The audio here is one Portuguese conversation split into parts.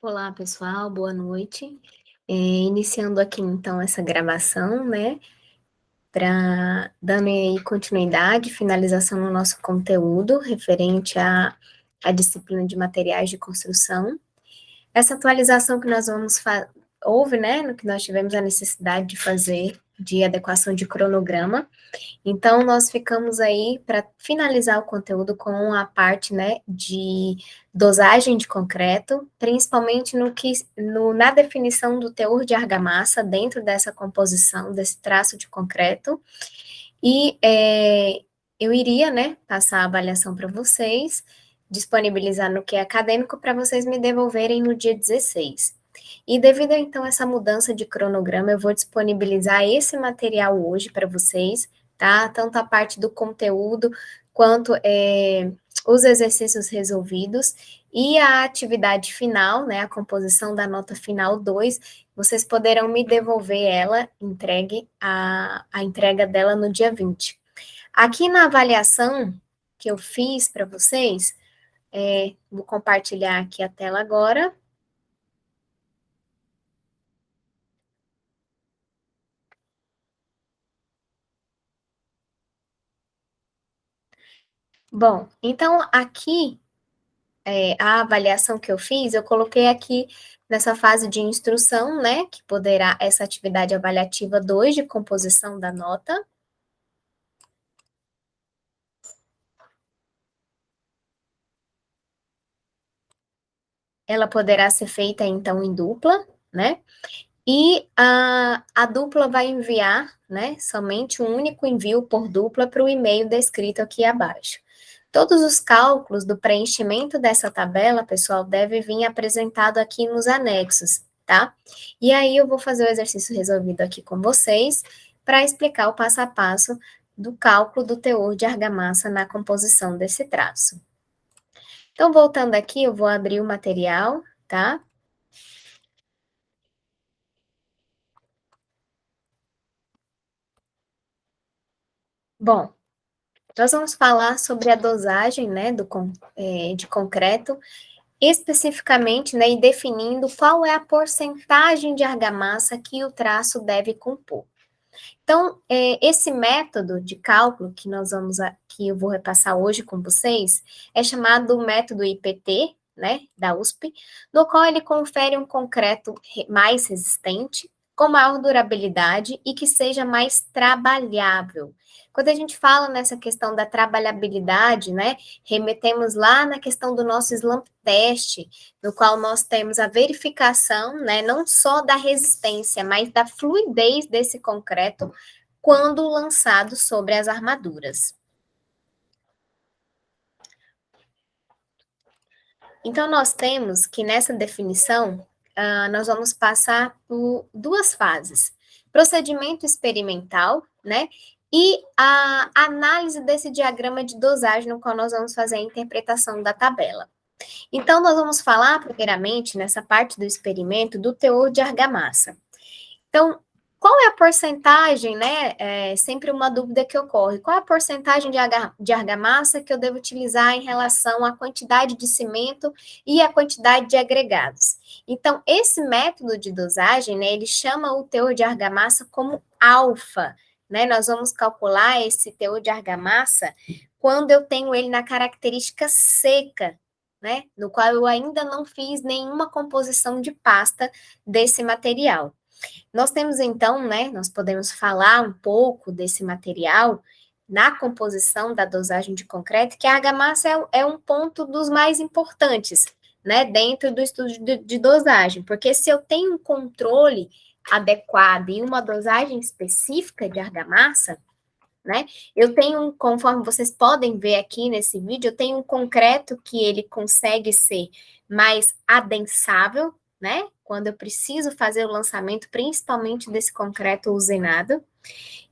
Olá, pessoal, boa noite. Iniciando aqui então essa gravação, né, para dando aí continuidade, finalização no nosso conteúdo referente à disciplina de materiais de construção. Essa atualização que nós houve, né, no que nós tivemos a necessidade de fazer de adequação de cronograma. Então, nós ficamos aí para finalizar o conteúdo com a parte, né, de dosagem de concreto, principalmente na definição do teor de argamassa dentro dessa composição, desse traço de concreto. E eu iria, né, passar a avaliação para vocês, disponibilizar no que é acadêmico para vocês me devolverem no dia 16. E devido, então, a essa mudança de cronograma, eu vou disponibilizar esse material hoje para vocês, tá? Tanto a parte do conteúdo, quanto os exercícios resolvidos, e a atividade final, né, a composição da nota final 2, vocês poderão me devolver ela, a entrega dela no dia 20. Aqui na avaliação que eu fiz para vocês, vou compartilhar aqui a tela agora. Bom, então aqui, a avaliação que eu fiz, eu coloquei aqui nessa fase de instrução, né, que poderá, essa atividade avaliativa 2 de composição da nota. Ela poderá ser feita, então, em dupla, né, e a dupla vai enviar, né, somente um único envio por dupla para o e-mail descrito aqui abaixo. Todos os cálculos do preenchimento dessa tabela, pessoal, deve vir apresentado aqui nos anexos, tá? E aí eu vou fazer o exercício resolvido aqui com vocês para explicar o passo a passo do cálculo do teor de argamassa na composição desse traço. Então, voltando aqui, eu vou abrir o material, tá? Bom, nós vamos falar sobre a dosagem, né, de concreto, especificamente, né, e definindo qual é a porcentagem de argamassa que o traço deve compor. Então, esse método de cálculo que eu vou repassar hoje com vocês, é chamado método IPT, né, da USP, no qual ele confere um concreto mais resistente, com maior durabilidade e que seja mais trabalhável. Quando a gente fala nessa questão da trabalhabilidade, né, remetemos lá na questão do nosso slump test, no qual nós temos a verificação, né, não só da resistência, mas da fluidez desse concreto quando lançado sobre as armaduras. Então, nós temos que nessa definição, nós vamos passar por duas fases: procedimento experimental, né? E a análise desse diagrama de dosagem, no qual nós vamos fazer a interpretação da tabela. Então, nós vamos falar, primeiramente, nessa parte do experimento, do teor de argamassa. Então, qual é a porcentagem, né? É sempre uma dúvida que ocorre. Qual é a porcentagem de argamassa que eu devo utilizar em relação à quantidade de cimento e à quantidade de agregados? Então, esse método de dosagem, né, ele chama o teor de argamassa como alfa, né? Nós vamos calcular esse teor de argamassa quando eu tenho ele na característica seca, né? No qual eu ainda não fiz nenhuma composição de pasta desse material. Nós temos então, né, nós podemos falar um pouco desse material na composição da dosagem de concreto, que a argamassa é um ponto dos mais importantes, né, dentro do estudo de dosagem, porque se eu tenho um controle adequado e uma dosagem específica de argamassa, né, eu tenho, conforme vocês podem ver aqui nesse vídeo, eu tenho um concreto que ele consegue ser mais adensável, né? Quando eu preciso fazer o lançamento, principalmente desse concreto usinado.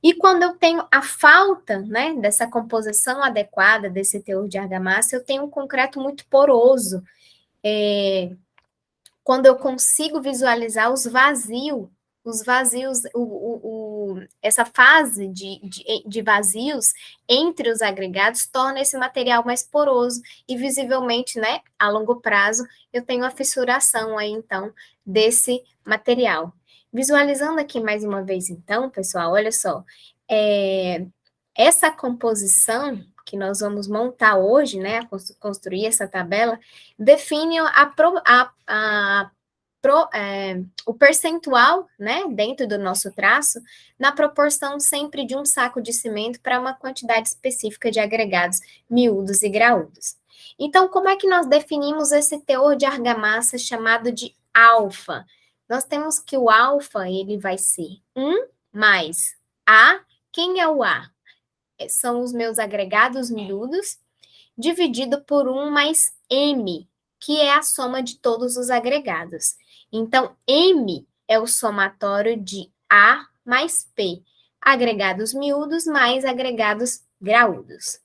E quando eu tenho a falta, né, dessa composição adequada, desse teor de argamassa, eu tenho um concreto muito poroso. Quando eu consigo visualizar os vazios, essa fase de vazios entre os agregados torna esse material mais poroso e visivelmente, né, a longo prazo, eu tenho a fissuração aí, então, desse material. Visualizando aqui mais uma vez, então, pessoal, olha só, essa composição que nós vamos montar hoje, né, construir essa tabela, define o percentual, né, dentro do nosso traço, na proporção sempre de um saco de cimento para uma quantidade específica de agregados miúdos e graúdos. Então, como é que nós definimos esse teor de argamassa chamado de alfa? Nós temos que o alfa, ele vai ser 1 mais A. Quem é o A? São os meus agregados miúdos, dividido por 1 mais M, que é a soma de todos os agregados. Então, M é o somatório de A mais P, agregados miúdos mais agregados graúdos.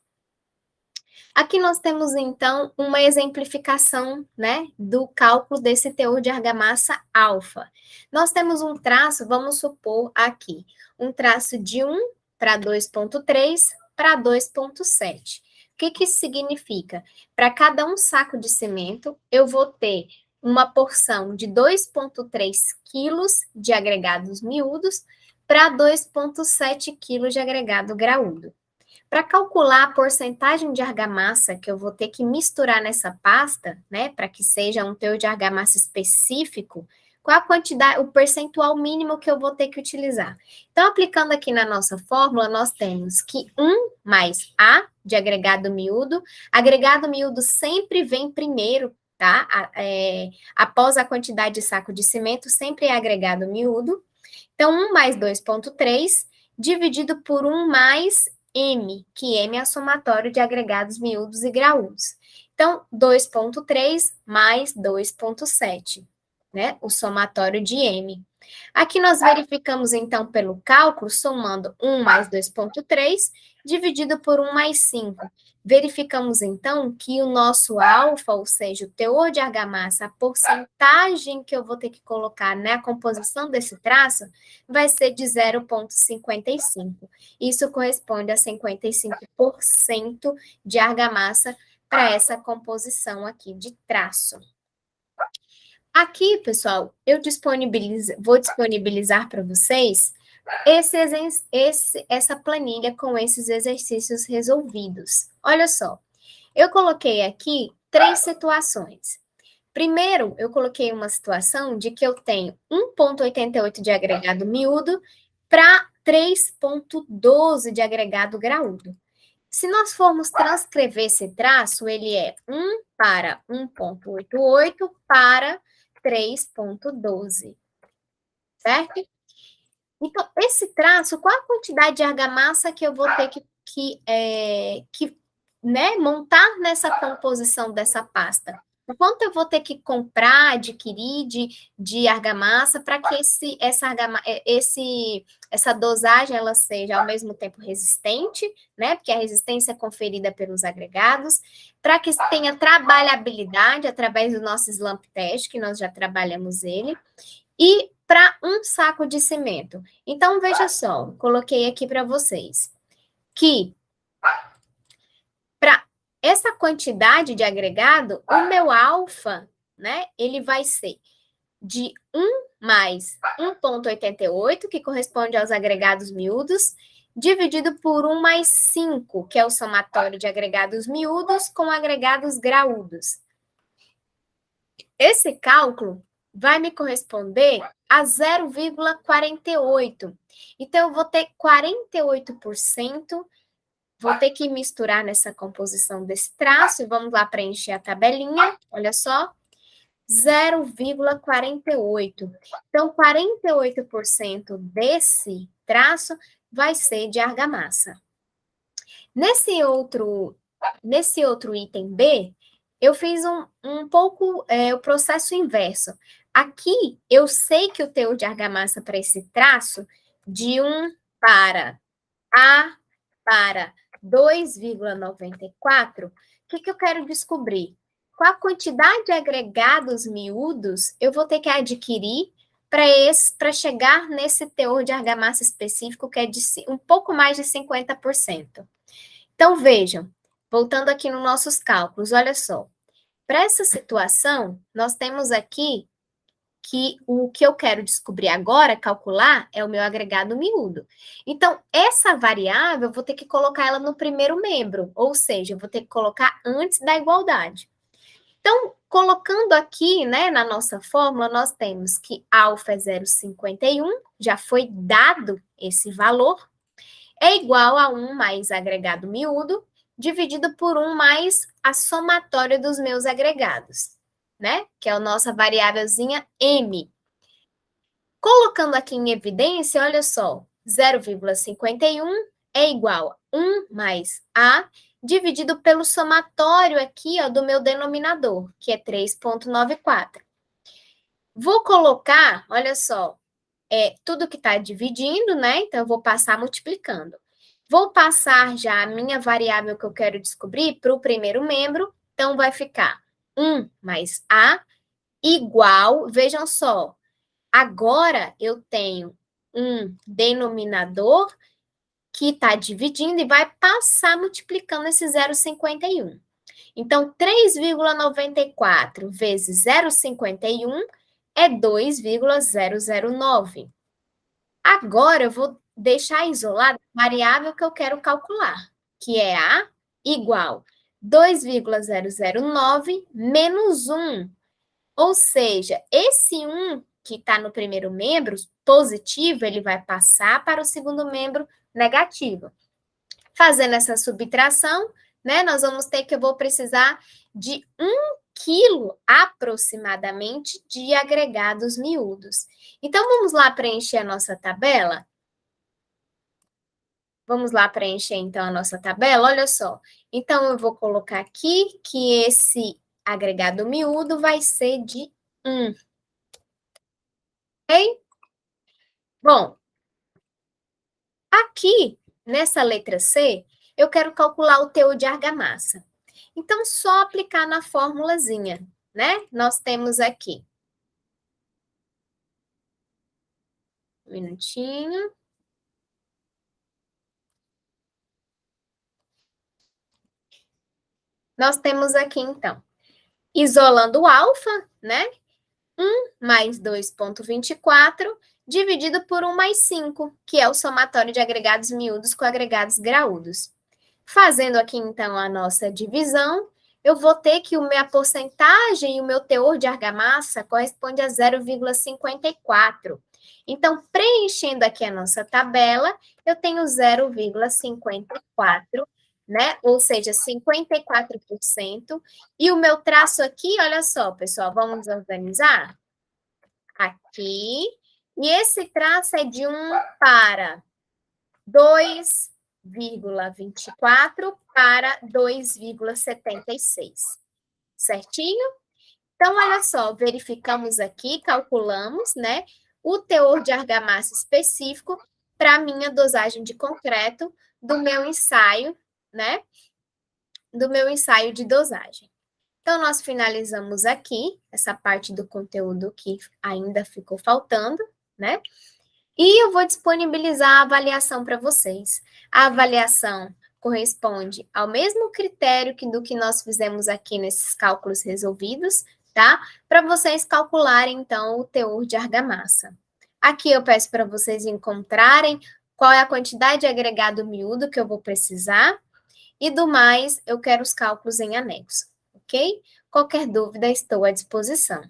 Aqui nós temos, então, uma exemplificação, né, do cálculo desse teor de argamassa alfa. Nós temos um traço, vamos supor aqui, um traço de 1 para 2,3 para 2,7. O que isso significa? Para cada um saco de cimento, eu vou ter uma porção de 2,3 quilos de agregados miúdos para 2,7 quilos de agregado graúdo. Para calcular a porcentagem de argamassa que eu vou ter que misturar nessa pasta, né, para que seja um teor de argamassa específico, qual a quantidade, o percentual mínimo que eu vou ter que utilizar. Então, aplicando aqui na nossa fórmula, nós temos que 1 mais A de agregado miúdo sempre vem primeiro, tá? Após a quantidade de saco de cimento, sempre é agregado miúdo. Então, 1 mais 2,3 dividido por 1 mais M, que M é o somatório de agregados miúdos e graúdos. Então, 2,3 mais 2,7, né? O somatório de M. Aqui nós verificamos, então, pelo cálculo, somando 1 mais 2,3, dividido por 1 mais 5. Verificamos, então, que o nosso alfa, ou seja, o teor de argamassa, a porcentagem que eu vou ter que colocar na composição desse traço, vai ser de 0,55. Isso corresponde a 55% de argamassa para essa composição aqui de traço. Aqui, pessoal, vou disponibilizar para vocês essa planilha com esses exercícios resolvidos. Olha só, eu coloquei aqui 3 situações. Primeiro, eu coloquei uma situação de que eu tenho 1,88 de agregado miúdo para 3,12 de agregado graúdo. Se nós formos transcrever esse traço, ele é 1 para 1,88 para 3,12, certo? Então, esse traço, qual a quantidade de argamassa que eu vou ter né, montar nessa composição dessa pasta? O quanto eu vou ter que comprar, adquirir de argamassa para que essa dosagem ela seja ao mesmo tempo resistente, né? Porque a resistência é conferida pelos agregados, para que tenha trabalhabilidade através do nosso slump test, que nós já trabalhamos ele, e para um saco de cimento. Então, veja só, coloquei aqui para vocês que para essa quantidade de agregado, o meu alfa, né, ele vai ser de 1 mais 1,88, que corresponde aos agregados miúdos, dividido por 1 mais 5, que é o somatório de agregados miúdos com agregados graúdos. Esse cálculo vai me corresponder a 0,48. Então, eu vou ter 48%, vou ter que misturar nessa composição desse traço, e vamos lá preencher a tabelinha, olha só, 0,48. Então, 48% desse traço vai ser de argamassa. Nesse outro item B, eu fiz um pouco o processo inverso. Aqui, eu sei que o teor de argamassa para esse traço, de 1 para A para 2,94, o que eu quero descobrir? Qual a quantidade de agregados miúdos eu vou ter que adquirir para chegar nesse teor de argamassa específico, que é de um pouco mais de 50%. Então, vejam, voltando aqui nos nossos cálculos, olha só. Para essa situação, nós temos aqui que o que eu quero descobrir agora, calcular, é o meu agregado miúdo. Então, essa variável, eu vou ter que colocar ela no primeiro membro, ou seja, eu vou ter que colocar antes da igualdade. Então, colocando aqui, né, na nossa fórmula, nós temos que alfa é 0,51, já foi dado esse valor, é igual a 1 mais agregado miúdo, dividido por 1 mais a somatória dos meus agregados, né? Que é a nossa variávelzinha M. Colocando aqui em evidência, olha só, 0,51 é igual a 1 mais A, dividido pelo somatório aqui, ó, do meu denominador, que é 3,94. Vou colocar, olha só, tudo que está dividindo, né? Então, eu vou passar multiplicando. Vou passar já a minha variável que eu quero descobrir para o primeiro membro. Então, vai ficar 1 mais A igual, vejam só, agora eu tenho um denominador que está dividindo e vai passar multiplicando esse 0,51. Então, 3,94 vezes 0,51 é 2,009. Agora, eu vou deixar isolada a variável que eu quero calcular, que é A igual 2,009 menos 1. Ou seja, esse 1 que está no primeiro membro, positivo, ele vai passar para o segundo membro negativo. Fazendo essa subtração, né, nós vamos ter que eu vou precisar de 1 quilo aproximadamente de agregados miúdos. Então, vamos lá preencher a nossa tabela? Vamos lá preencher, então, a nossa tabela? Olha só. Então, eu vou colocar aqui que esse agregado miúdo vai ser de 1. Ok? Bom, aqui, nessa letra C, eu quero calcular o teor de argamassa. Então, só aplicar na formulazinha, né? Nós temos aqui. Um minutinho. Nós temos aqui, então, isolando o alfa, né? 1 mais 2,24, dividido por 1 mais 5, que é o somatório de agregados miúdos com agregados graúdos. Fazendo aqui, então, a nossa divisão, eu vou ter que a minha porcentagem e o meu teor de argamassa corresponde a 0,54. Então, preenchendo aqui a nossa tabela, eu tenho 0,54, né? Ou seja, 54%. E o meu traço aqui, olha só, pessoal, vamos organizar? Aqui. E esse traço é de 1 para 2,24 para 2,76. Certinho? Então, olha só, verificamos aqui, calculamos, né, o teor de argamassa específico para a minha dosagem de concreto do meu ensaio, né, do meu ensaio de dosagem. Então, nós finalizamos aqui essa parte do conteúdo que ainda ficou faltando, né? E eu vou disponibilizar a avaliação para vocês. A avaliação corresponde ao mesmo critério do que nós fizemos aqui nesses cálculos resolvidos, tá? Para vocês calcularem, então, o teor de argamassa. Aqui eu peço para vocês encontrarem qual é a quantidade de agregado miúdo que eu vou precisar, e do mais, eu quero os cálculos em anexo, ok? Qualquer dúvida, estou à disposição.